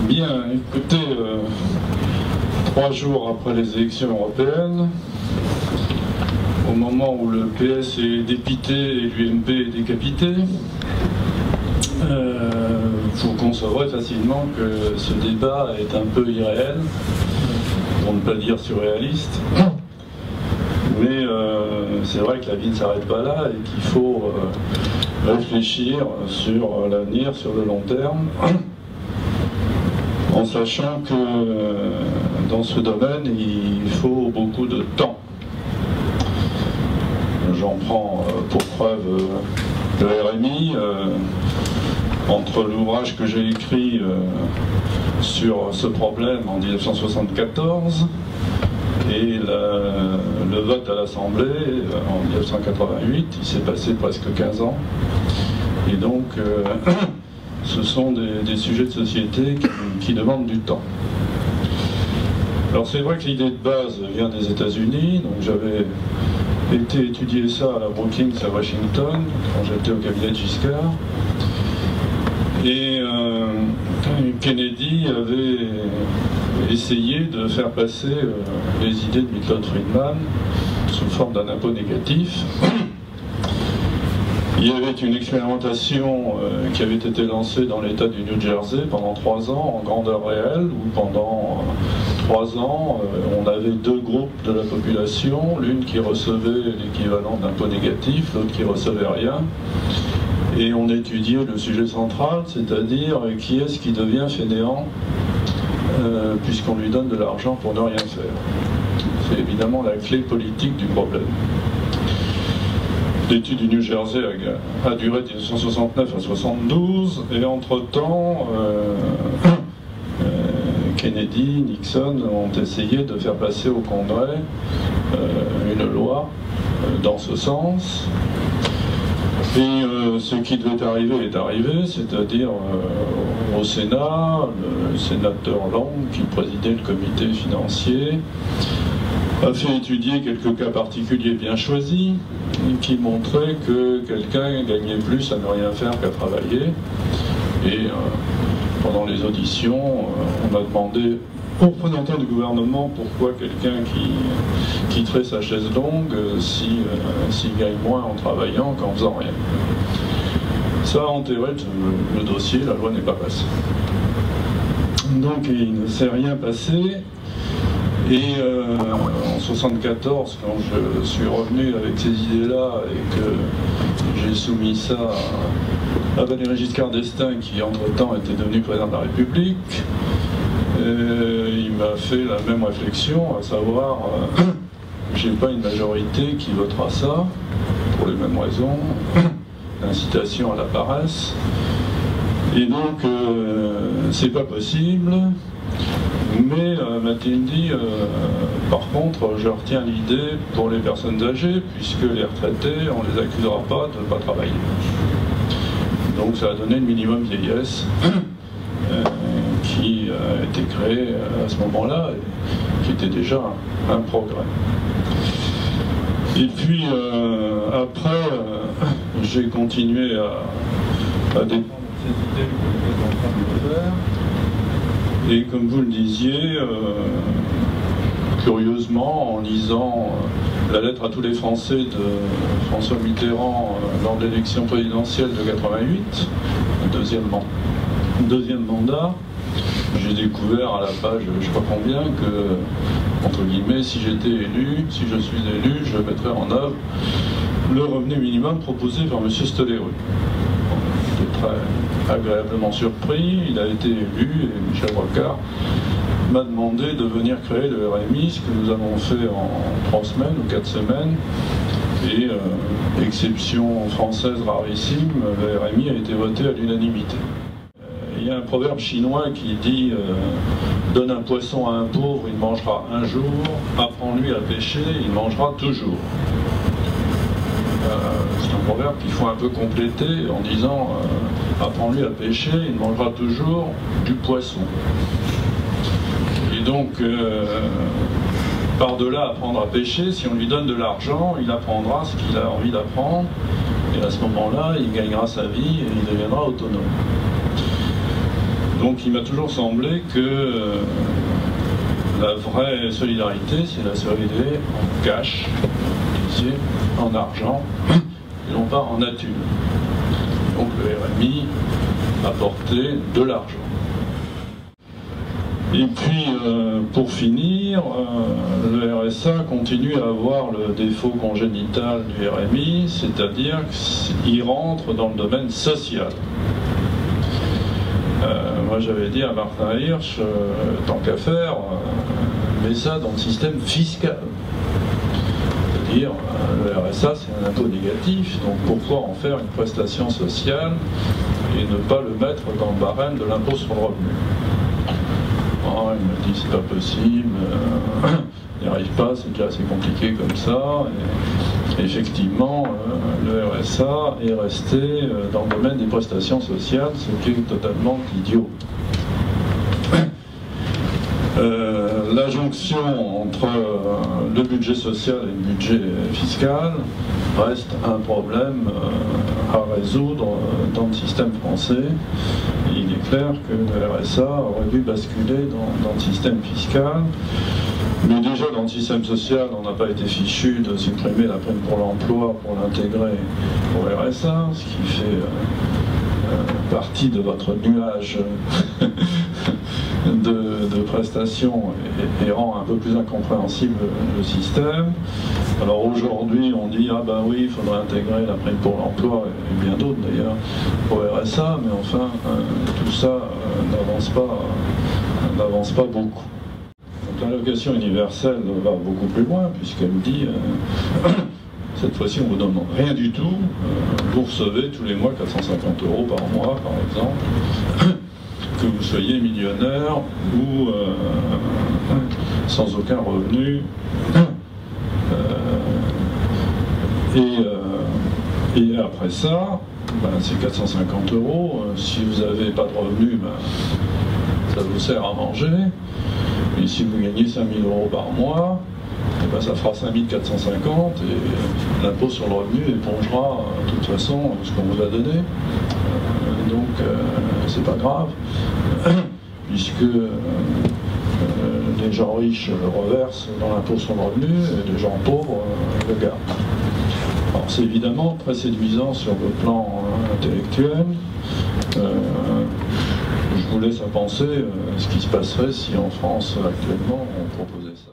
Bien, écoutez, 3 jours après les élections européennes, au moment où le PS est dépité et l'UMP est décapité, vous concevrez facilement que ce débat est un peu irréel, pour ne pas dire surréaliste. Mais c'est vrai que la vie ne s'arrête pas là et qu'il faut réfléchir sur l'avenir, sur le long terme, en sachant que dans ce domaine, il faut beaucoup de temps. J'en prends pour preuve le RMI, entre l'ouvrage que j'ai écrit sur ce problème en 1974 et le vote à l'Assemblée en 1988, il s'est passé presque 15 ans. Et donc, ce sont des sujets de société qui demandent du temps. Alors c'est vrai que l'idée de base vient des États-Unis, donc j'avais été étudier ça à la Brookings à Washington, quand j'étais au cabinet de Giscard. Et Kennedy avait essayé de faire passer les idées de Milton Friedman sous forme d'un impôt négatif. Il y avait une expérimentation qui avait été lancée dans l'État du New Jersey pendant 3 ans en grandeur réelle, où pendant 3 ans on avait 2 groupes de la population, l'une qui recevait l'équivalent d'impôt négatif, l'autre qui recevait rien. Et on étudiait le sujet central, c'est-à-dire qui est-ce qui devient fainéant puisqu'on lui donne de l'argent pour ne rien faire. C'est évidemment la clé politique du problème. L'étude du New Jersey a duré de 1969 à 1972, et entre-temps, Kennedy, Nixon ont essayé de faire passer au Congrès une loi dans ce sens. Et ce qui devait arriver est arrivé, c'est-à-dire au Sénat, le sénateur Long, qui présidait le comité financier, a fait étudier quelques cas particuliers bien choisis, qui montraient que quelqu'un gagnait plus à ne rien faire qu'à travailler. Et pendant les auditions, on a demandé aux représentants du gouvernement pourquoi quelqu'un qui quitterait sa chaise longue s'il gagne moins en travaillant qu'en faisant rien. Ça a enterré le dossier, la loi n'est pas passée. Donc il ne s'est rien passé. Et en 1974, quand je suis revenu avec ces idées-là et que j'ai soumis ça à Valéry Giscard d'Estaing, qui entre-temps était devenu président de la République, il m'a fait la même réflexion, à savoir, j'ai pas une majorité qui votera ça, pour les mêmes raisons, l'incitation à la paresse, et donc c'est pas possible. Mais m'a-t-il dit, par contre, je retiens l'idée pour les personnes âgées, puisque les retraités, on ne les accusera pas de ne pas travailler. Donc ça a donné le minimum vieillesse qui a été créé à ce moment-là, et qui était déjà un progrès. Et puis après, j'ai continué à défendre ces idées que j'étais en train de faire. Et comme vous le disiez, curieusement, en lisant la lettre à tous les Français de François Mitterrand lors de l'élection présidentielle de 88, deuxième mandat, j'ai découvert à la page je ne sais pas combien que, entre guillemets, si j'étais élu, si je suis élu, je mettrais en œuvre le revenu minimum proposé par M. Stoléru. J'étais très agréablement surpris, il a été élu et Michel Rocard m'a demandé de venir créer le RMI, ce que nous avons fait en 3 semaines ou 4 semaines. Et exception française rarissime, le RMI a été voté à l'unanimité. Il y a un proverbe chinois qui dit donne un poisson à un pauvre, il mangera un jour, apprends-lui à pêcher, il mangera toujours. C'est un proverbe qu'il faut un peu compléter en disant apprends-lui à pêcher, il mangera toujours du poisson. Et donc, par-delà apprendre à pêcher, si on lui donne de l'argent, il apprendra ce qu'il a envie d'apprendre, et à ce moment-là, il gagnera sa vie et il deviendra autonome. Donc il m'a toujours semblé que la vraie solidarité, c'est la solidarité en cash, en argent, et non pas en nature. Donc le RMI apportait de l'argent. Et puis, pour finir, le RSA continue à avoir le défaut congénital du RMI, c'est-à-dire qu'il rentre dans le domaine social. Moi, j'avais dit à Martin Hirsch, tant qu'à faire, mets ça dans le système fiscal. C'est-à-dire, le RSA, c'est un impôt négatif, donc pourquoi en faire une prestation sociale et ne pas le mettre dans le barème de l'impôt sur le revenu? Il me dit c'est pas possible, il n'y arrive pas, c'est déjà assez compliqué comme ça. Et effectivement, le RSA est resté dans le domaine des prestations sociales, ce qui est totalement idiot. La jonction entre le budget social et le budget fiscal reste un problème à résoudre dans le système français. Il est clair que le RSA aurait dû basculer dans le système fiscal. Mais déjà dans le système social, on n'a pas été fichu de supprimer la prime pour l'emploi pour l'intégrer au RSA, ce qui fait partie de votre nuage de prestations et rend un peu plus incompréhensible le système. Alors aujourd'hui on dit ah ben oui, il faudrait intégrer la prime pour l'emploi et bien d'autres d'ailleurs au RSA, mais enfin tout ça n'avance pas beaucoup. L'allocation universelle va beaucoup plus loin puisqu'elle dit cette fois-ci on ne vous demande rien du tout, vous recevez tous les mois 450 € par mois par exemple, que vous soyez millionnaire ou sans aucun revenu. Et après ça, c'est 450 €. Si vous n'avez pas de revenus, ça vous sert à manger. Et si vous gagnez 5 000 € par mois, ça fera 5 450 et l'impôt sur le revenu épongera de toute façon ce qu'on vous a donné. Donc c'est pas grave, puisque les gens riches le reversent dans l'impôt sur le revenu et les gens pauvres le gardent. Alors c'est évidemment très séduisant sur le plan intellectuel. Je vous laisse à penser ce qui se passerait si en France actuellement on proposait ça.